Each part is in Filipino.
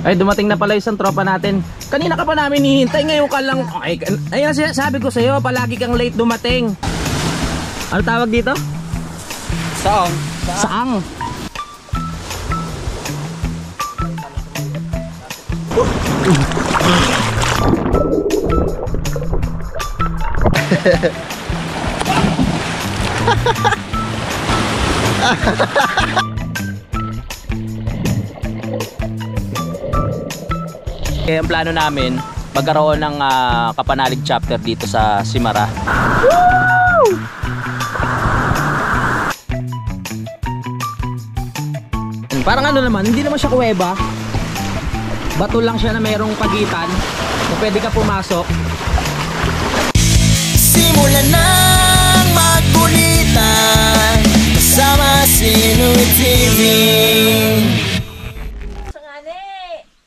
Ay, dumating na pala isang tropa natin. Kanina ka pa namin hihintay, ngayon ka lang. Ay, ayun, sabi ko sa'yo, palagi kang late dumating. Ano tawag dito? Saang. Saang. Kaya ang plano namin, magkaroon ng kapanalig chapter dito sa Simara. Woo! Parang ano naman, hindi naman siya kuweba. Bato lang siya na mayroong pagitan. So pwede ka pumasok. Simulan ng magkulitan kasama si Nuit TV.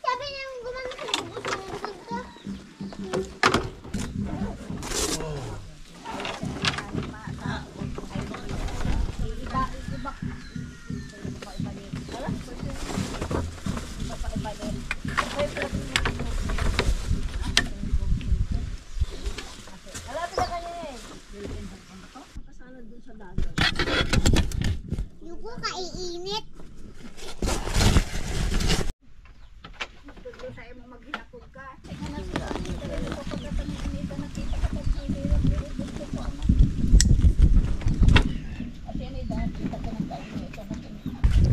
Sabi niya gumano sa bubos ng punta. Yuko kaiinit.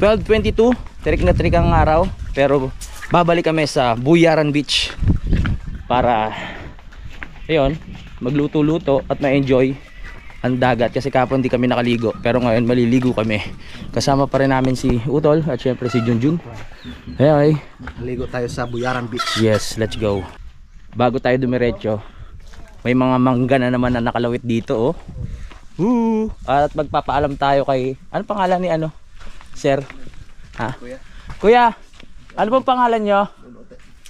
$12.22, tirik na tirik ang araw. Pero babalik kami sa Buyaran Beach para ayun, magluto-luto at ma-enjoy ang dagat. Kasi kapon hindi kami nakaligo, pero ngayon maliligo kami. Kasama pa rin namin si Utol at syempre si Junjun. Hey, Ligo tayo sa Buyaran Beach. yes, let's go. Bago tayo dumiretso, may mga mangga na naman na nakalawit dito, oh. Woo! At magpapaalam tayo kay, ano pangalan ni ano? Sir? Ha? Kuya, ano pong pangalan nyo?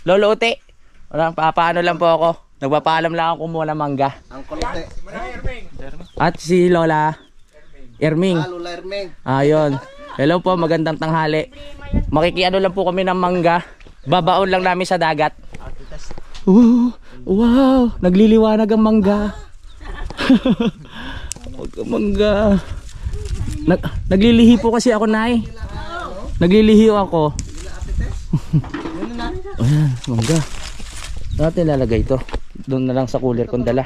Lolo Ute. Paano lang po ako. Nagpapaalam lang ako kumuha ng mangga. Ang kulote. At si Lola Erming. Lola Erming. Ayun. Hello po, magandang tanghali. Makikiano lang po kami ng mangga. Babaon lang namin sa dagat. Wow, nagliliwanag ang mangga. Mangga. Naglilihi po kasi ako, Nay. Naglilihi ako. Ayan, mangga. Saan natin lalagay ito? Doon na lang sa cooler kong dala.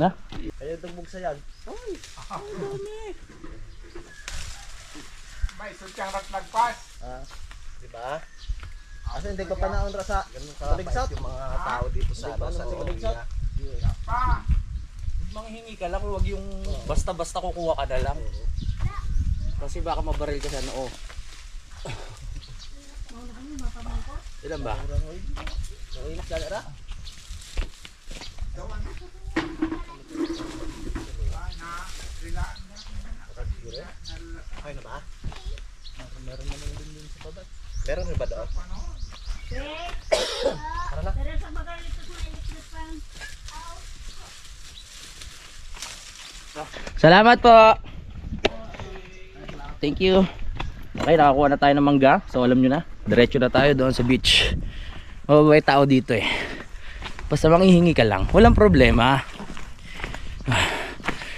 Na? Ayaw itong bugsa yan. May sutyang nagpas. Diba? Kasi hindi ko pa naunra sa Baligsat. Yung mga tao dito sa Baligsat. Pa, Manghingi ka lang, huwag yung basta-basta kukuha ka na lang. Kasi baka mabaril ka sa noo. Ilan ba? Inas ka na. Okay na ba? Meron naman din sa baba. Meron na ba doon? Tara na. Salamat po. Thank you. Okay, nakakuha na tayo ng mangga. So alam nyo na, diretso na tayo doon sa beach. Mababay tao dito eh. Basta manghihingi ka lang, walang problema.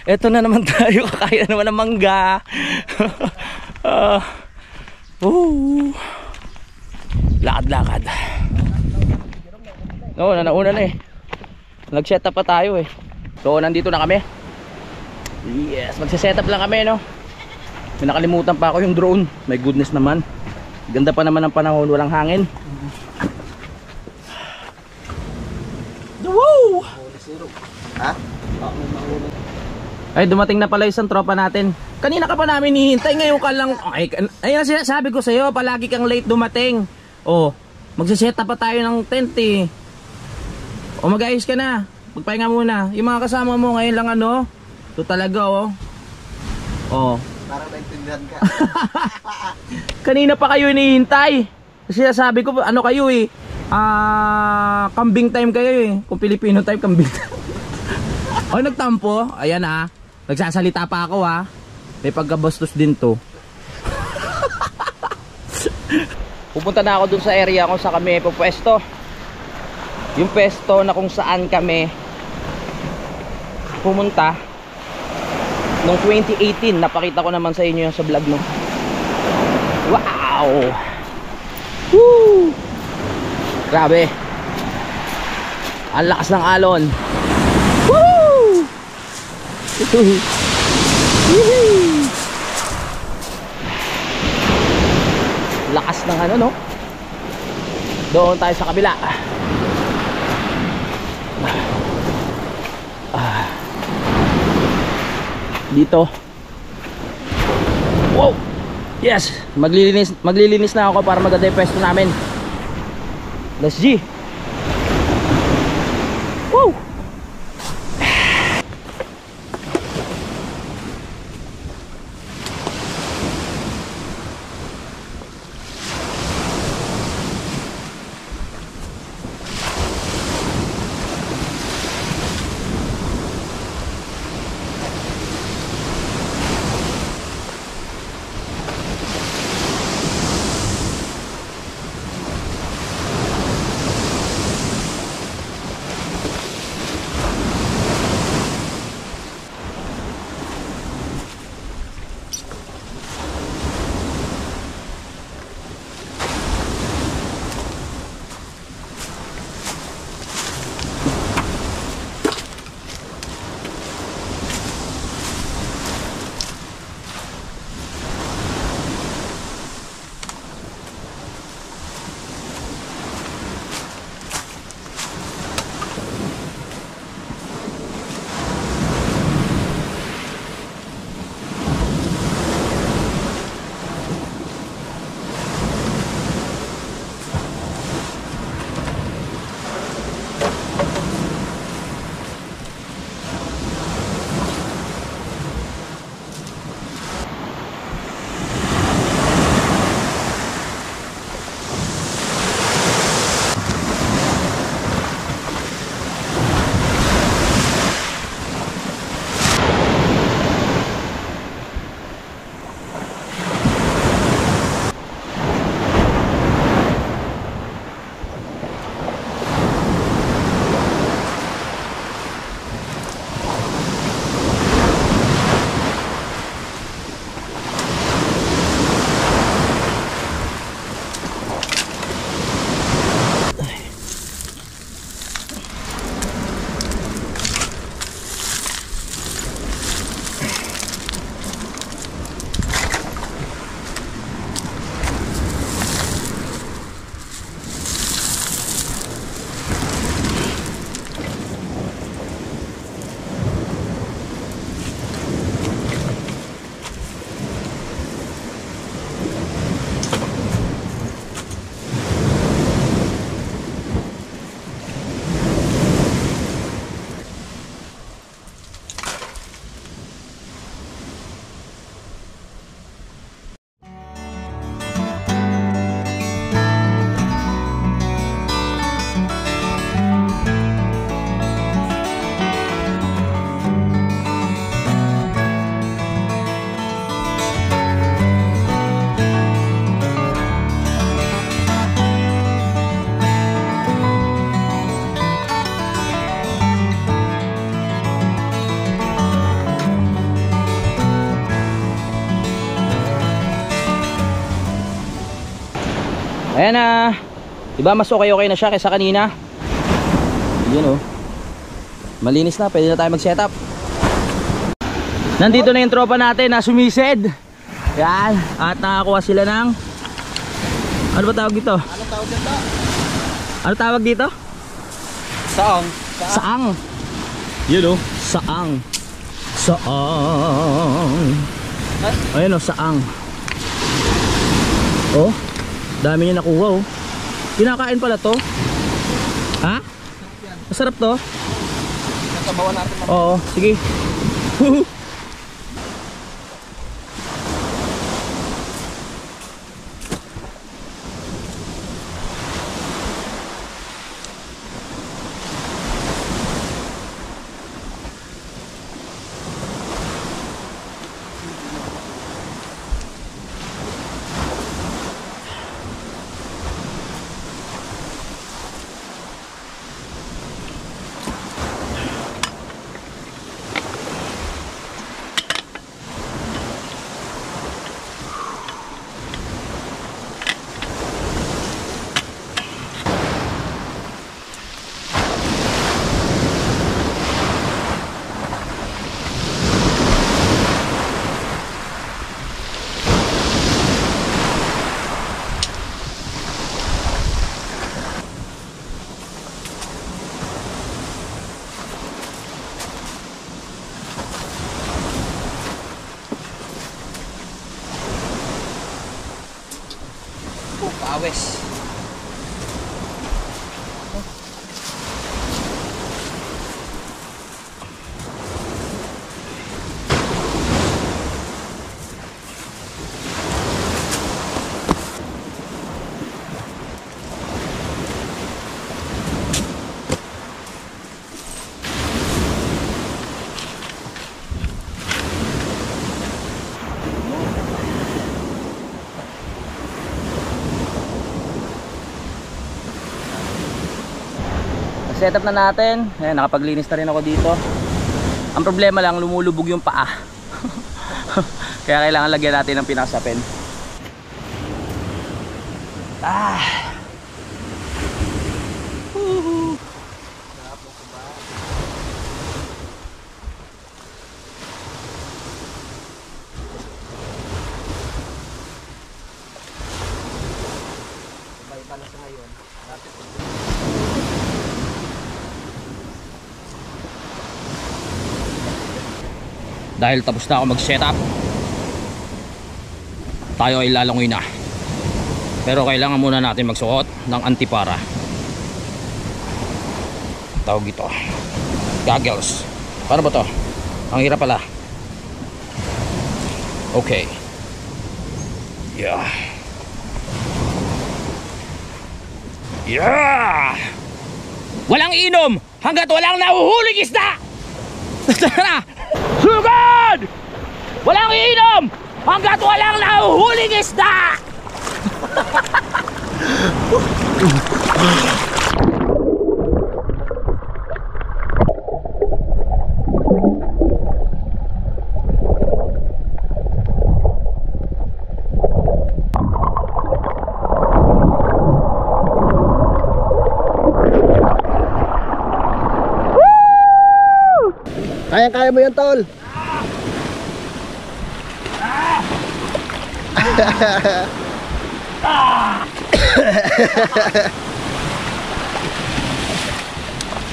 Eto na naman tayo, kaya naman ng mangga. Lakad-lakad. Oo, nauna na eh. Nag-set up pa tayo eh. So nandito na kami. Yes, magse-set up lang kami, no. May nakalimutan pa ako yung drone. My goodness naman. Ganda pa naman ang panahon, walang hangin. Woo! Ha? Ay, dumating na pala isang tropa natin. Kanina ka pa namin hihintay, ngayon ka lang. Ay, sabi ko sa'yo, palagi kang late dumating. Oh, magse-set up pa tayo ng tent eh. O mag-ayos ka na. Magpahinga muna. Yung mga kasama mo ngayon lang ano. Ito talaga oh. Oh. Parang naintindihan ka. Kanina pa kayo hinihintay. Kasi sabi ko ano kayo eh. Kambing time kayo eh. Kung Filipino type, kambing time. O nagtampo. Ayan ah. Nagsasalita pa ako ah. May pagkabastos din to. pupunta na ako dun sa area kung saan kami pupwesto. Yung pwesto na kung saan kami pumunta noong 2018. Napakita ko naman sa inyo yung sa vlog, no? Wow! Woo! Grabe. Ang lakas ng alon. Woo! Lakas ng ano, no? Doon tayo sa kabila. Dito. Wow! Yes! Maglilinis na ako para maganda yung pwesto namin. Let's G! Woo! Ayan na. Diba mas okay na siya kaysa kanina. Yun oh. Malinis na, pwede na tayo mag setup. Nandito na yung tropa natin na sumisid. Yan. At nakakuha sila ng, ano ba tawag dito? Ano tawag dito? Ano tawag dito? Saang. Saang. Yun oh. Saang. Saang. Ayun oh, saang. Oh, dami niya nakuha oh. Kinakain pala to. Ha? Masarap to. Sabawan natin. Oo, sige. setup na natin. Ayan, nakapaglinis na rin ako dito. Ang problema lang, lumulubog yung paa. Kaya kailangan lagyan natin ng pinakasapin. Dahil tapos na ako mag-setup, tayo ay lalangoy na. Pero kailangan muna natin magsuot ng antipara. Tawag ito goggles. Paano ba to? Ang hirap pala. Okay. Yeah. Yeah. Walang inom hanggat walang nahuhuling isda. Tara. Sugod! Walang inom hanggat walang nahuhuling isda! Kaya mo yan, tol.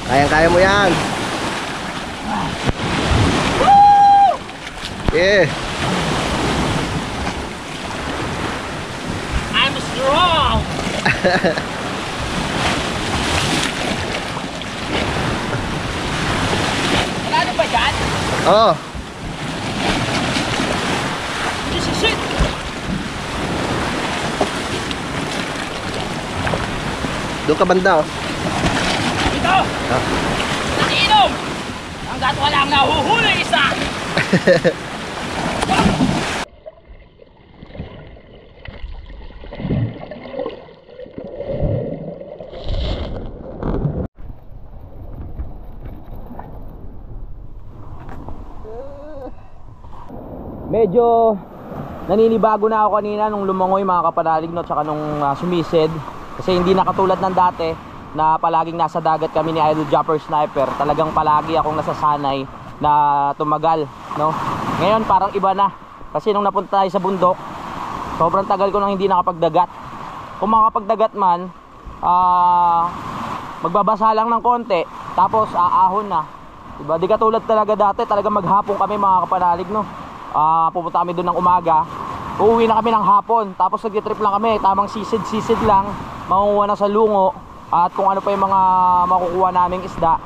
Kaya mo yan. Yeah. I'm strong! Ano ba yan? Oh. This is it! Doon ka banda, oh. Ito! Nakiinom! Hanggat walang nahuhuling isa! Medyo naninibago na ako kanina nung lumangoy mga kapanalig, no, tsaka nung sumisid. Kasi hindi na katulad ng dati na palaging nasa dagat kami ni Idol Jumper Sniper. Talagang palagi akong nasasanay na tumagal, no? Ngayon parang iba na. Kasi nung napunta tayo sa bundok, sobrang tagal ko nang hindi nakapagdagat. Kung makapagdagat man, magbabasa lang ng konti, tapos aahon na. Diba? Di katulad talaga dati, talagang maghapon kami mga kapanalig, no? Pupunta kami doon ng umaga, uuwi na kami ng hapon, tapos nag-trip lang kami, tamang sisid lang, mangunguha na sa lungo at kung ano pa yung mga makukuha naming isda.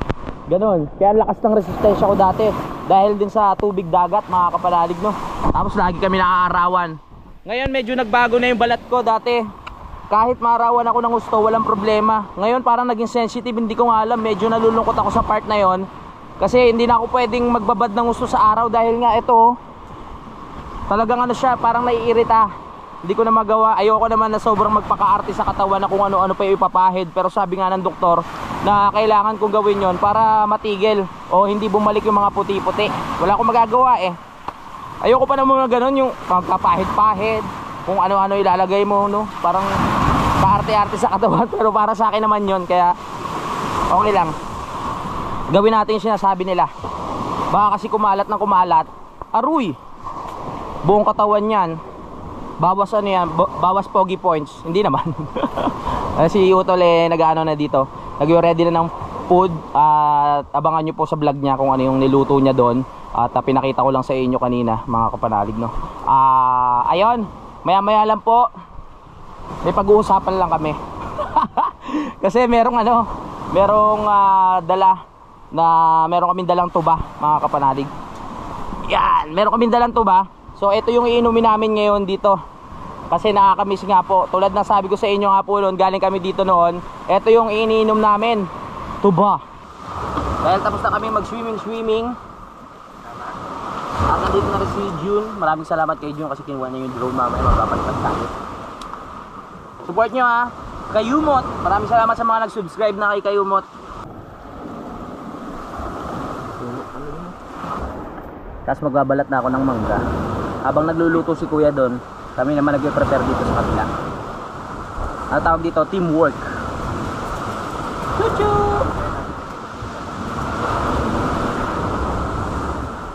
Ganon, kaya lakas ng resistensya ko dati dahil din sa tubig dagat mga kapanalig, no? Tapos lagi kami naaarawan. Ngayon medyo nagbago na yung balat ko. Dati kahit maarawan ako ng gusto, walang problema. Ngayon parang naging sensitive, hindi ko nga alam, medyo nalulungkot ako sa part na yon. Kasi hindi na ako pwedeng magbabad ng gusto sa araw dahil nga ito, talagang ano siya, parang naiirita. Hindi ko na magawa. Ayoko naman na sobrang magpaka-arte sa katawan na kung ano-ano pa yung ipapahid. Pero sabi nga ng doktor na kailangan kong gawin yon para matigil o hindi bumalik yung mga puti-puti. Wala akong magagawa eh. Ayoko pa naman na ganun, yung magpapahid-pahid, kung ano-ano ilalagay mo, no? Parang paarte-arte sa katawan. Pero para sa akin naman yon, kaya okay lang. Gawin natin yung sinasabi nila. Baka kasi kumalat ng kumalat, aruy, buong katawan yan, bawas ano yan, bawas pogi points. Hindi naman. Si Utol nag-ano na dito, nag-ready na ng food. At abangan nyo po sa vlog niya kung ano yung niluto niya doon. At pinakita ko lang sa inyo kanina mga kapanalig, no? Ayun, maya maya lang po, may pag-uusapan lang kami. Kasi merong dala na meron kaming dalang tuba mga kapanalig. Yan, meron kaming dalang tuba. So ito yung iinumin namin ngayon dito. Kasi nakakamiss nga po. Tulad na sabi ko sa inyo nga po noon, galing kami dito noon. Ito yung iniinom namin, tuba. Dahil tapos na kami mag-swimming. At nandito na rin si June. Maraming salamat kay June kasi kinuha niya yung drone, mamaya magpapalitan tayo. Support nyo ha, Kayumot. Maraming salamat sa mga nag-subscribe na kay Kayumot. Tapos magbabalat na ako ng mangga. Habang nagluluto si kuya doon, kami naman nagpe-prepare dito sa kabila. Ano tawag dito? Teamwork. Chuchu!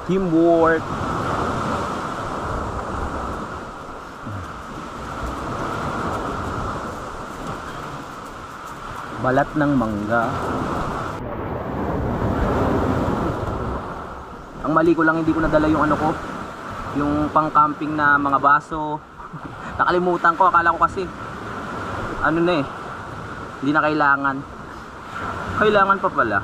Teamwork. Balat ng mangga. Ang mali ko lang, hindi ko nadala yung ano ko, yung pang-camping na mga baso. Nakalimutan ko, akala ko kasi ano na eh, hindi na kailangan. Kailangan pa pala.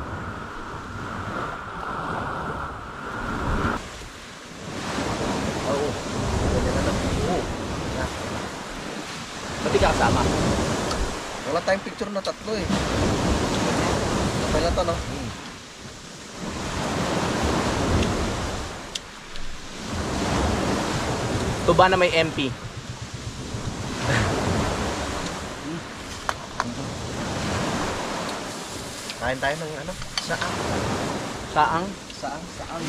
Oo. Ganyan na. Oo. Ba't di ka kasama? Wala tayong picture na tatlo eh. Okay na to, no? Tuba na may MP. Kain tayo ng ano? Saang. Saang? Saang. Saang.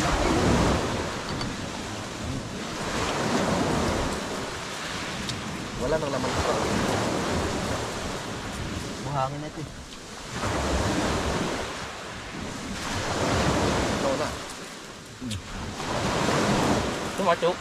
Wala nang laman ito. Buhangin na ito eh. Ito na. Tumatok.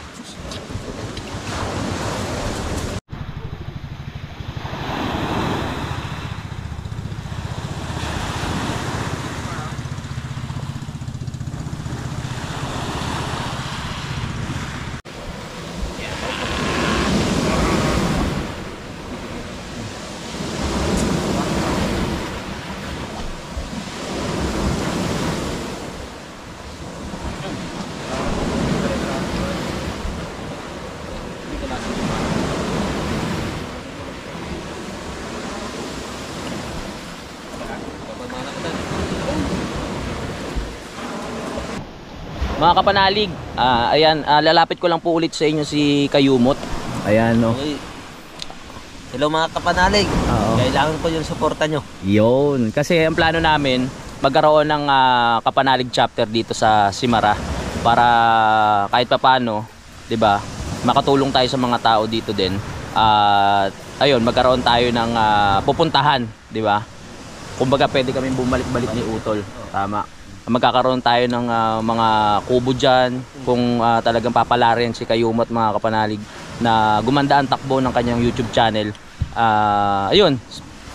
Mga kapanalig, ayan, lalapit ko lang po ulit sa inyo si Kayumot. Ayan, no. Okay. Hello mga kapanalig. Oo. Kailangan ko yung suporta nyo. Yun, kasi ang plano namin, magkaroon ng kapanalig chapter dito sa Simara para kahit papaano, 'di ba? Makatulong tayo sa mga tao dito din. At ayun, magkaroon tayo ng pupuntahan, 'di ba? Kumbaga pwede kaming bumalik-balik ni Utol. Tama. Magkakaroon tayo ng mga kubo dyan kung talagang papalarin si Kayumot mga kapanalig na gumanda ang takbo ng kanyang YouTube channel. Ayun,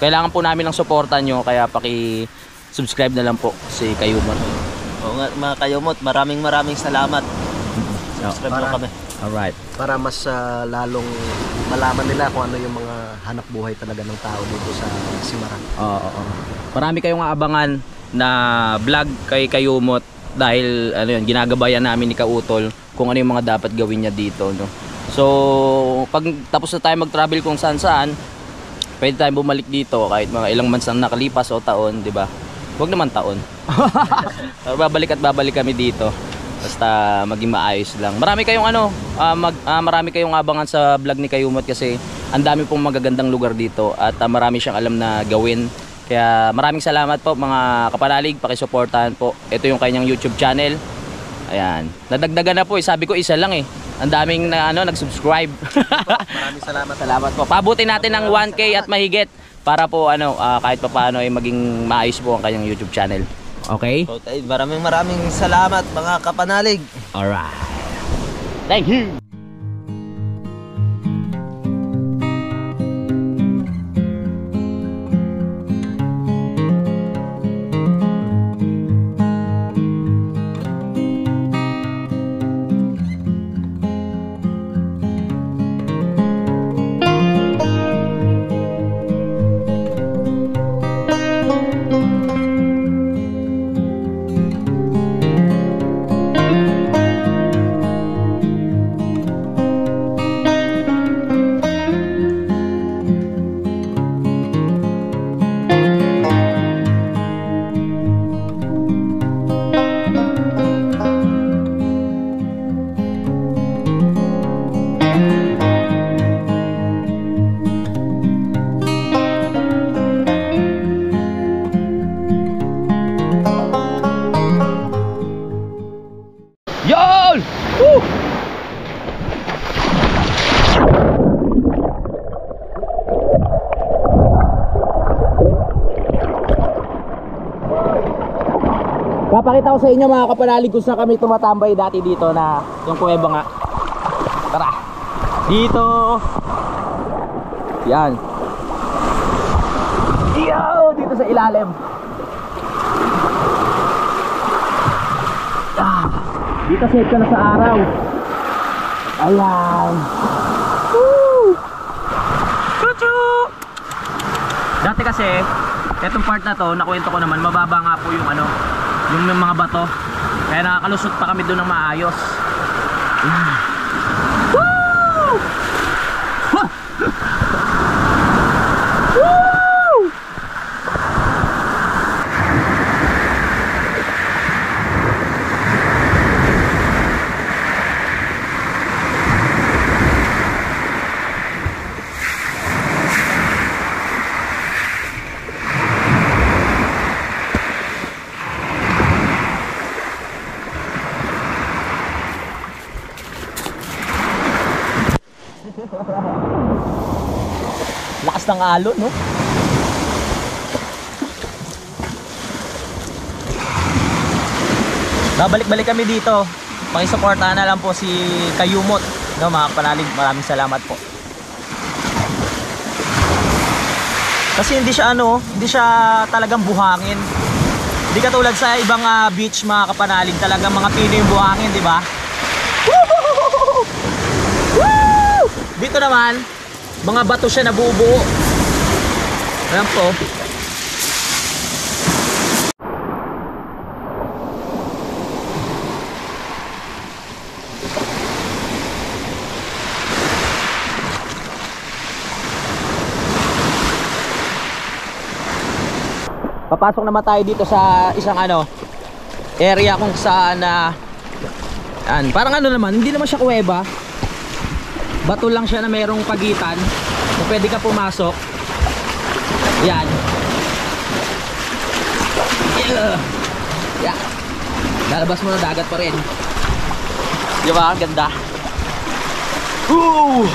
kailangan po namin ng suporta nyo, kaya paki-subscribe na lang po si Kayumot. Oo nga mga Kayumot, maraming salamat. Subscribe mo kami. Alright. Para mas lalong malaman nila kung ano yung mga hanap buhay talaga ng tao dito sa Simara. Oo. Marami kayong aabangan na vlog kay Kayumot dahil ano yun, ginagabayan namin ni Kautol kung ano yung mga dapat gawin niya dito, no. So pag tapos na tayo mag-travel kung saan pwede tayong bumalik dito kahit mga ilang months na nakalipas o taon, di ba? Huwag naman taon. Babalik kami dito basta maging maayos lang. Marami kayong marami kayong abangan sa vlog ni Kayumot kasi ang dami pong magagandang lugar dito at marami siyang alam na gawin. Kaya maraming salamat po mga kapanalig, pakisuportahan po. Ito yung kanyang YouTube channel. Ayan. Nadagdagan na po, sabi ko isa lang eh. Ang daming nag-subscribe. Maraming salamat. Salamat po. Pabutin natin ng 1K at mahigit para po kahit pa paano ay maging maayos po ang kanyang YouTube channel. Okay? Okay, maraming salamat mga kapanalig. Alright. Thank you. Papakita ko sa inyo mga kapanalig kung saan kami tumatambay dati dito na yung kuweba nga. Tara. Dito. Yan. Yo, dito sa ilalim. Dito safe ka na sa araw. Ayan. Woo! Chuchu! Dati kasi, etong part na to, nakwento ko naman, mababa nga po yung ano, yung mga bato. Kaya nakakalusot pa kami doon ng maayos. Woo! Woo! Lakas ng alon, no? Babalik-balik kami dito. Pakisuportahan na lang po si Kayumot, no, mga kapanalig. Maraming salamat po. Kasi hindi siya ano, hindi siya talagang buhangin. Hindi katulad sa ibang beach mga kapanalig, talagang mga pino yung buhangin, di ba? Dito naman, mga bato siya na buo-buo. Ayan po. Papasok naman tayo dito sa isang ano, area kung saan parang ano naman, hindi naman siya kuweba. Bato lang siya na mayroong pagitan na pwede ka pumasok. Yan. Yan. Lalabas mo na dagat pa rin. Di ba? Ang ganda. Woo!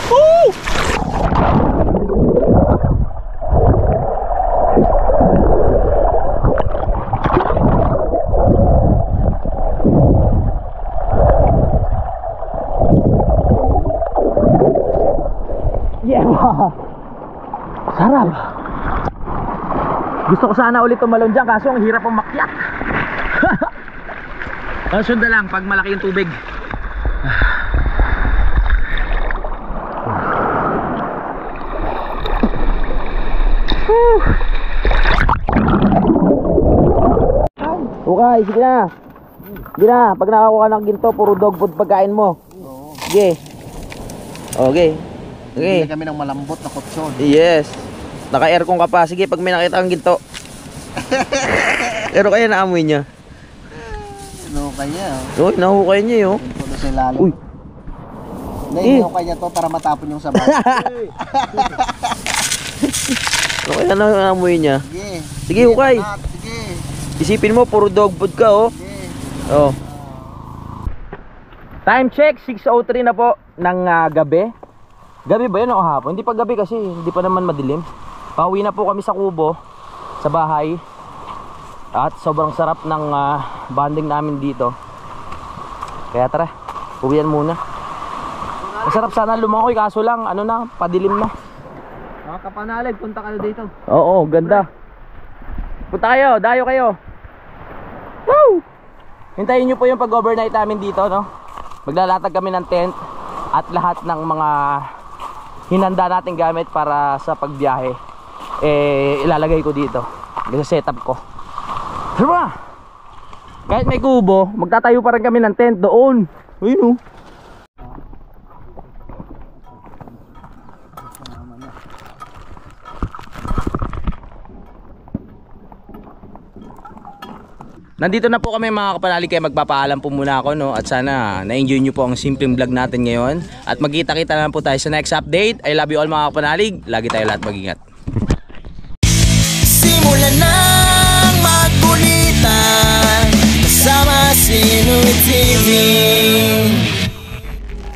Woo! Sarap. Gusto ko sana ulit tumalon dyan, kaso ang hirap umakyat. Sunda lang pag malaki yung tubig. Okay, sige na. Sige na, pag nakakuha ng ginto, puro dog food pagkain mo. Sige. Okay. Okay. Bili kami ng malambot na kutson. Yes. Naka-aircon ka pa. Sige, pag may nakita kang ginto. Pero kaya naamoy niya. Nahukay niya. Uy, nahukay niya yun. Puno sa ilalim. Uy. Nahihukay niya to para matapon yung sabaw. Ano kaya naamoy niya? Sige. Sige, hukay. Sige. Isipin mo, puro dog food ka, oh. Sige. Oh. Time check, 6:03 na po ng gabi. Gabi ba yun o hapon? Hindi pa gabi kasi hindi pa naman madilim. Pauwi na po kami sa Kubo, sa bahay. At sobrang sarap ng bonding namin dito. Kaya tara, uwian muna. Masarap sana lumangoy kaso lang ano na, padilim na. Mga kapanalig, punta kayo dito. Oo, ganda. Punta kayo, dayo kayo. Woo! Hintayin nyo po yung pag-overnight namin dito, no? Maglalatag kami ng tent at lahat ng mga hinanda nating gamit para sa pagbiyahe. Ilalagay ko dito. Sa setup ko. Diba? Kahit may kubo, magtatayo pa rin kami ng tent doon. Ayun, oh. Nandito na po kami mga kapanalig, kaya magpapaalam po muna ako, no? At sana na-enjoy nyo po ang simpleng vlog natin ngayon. At magkita-kita na po tayo sa next update. I love you all mga kapanalig. Lagi tayo lahat mag-ingat.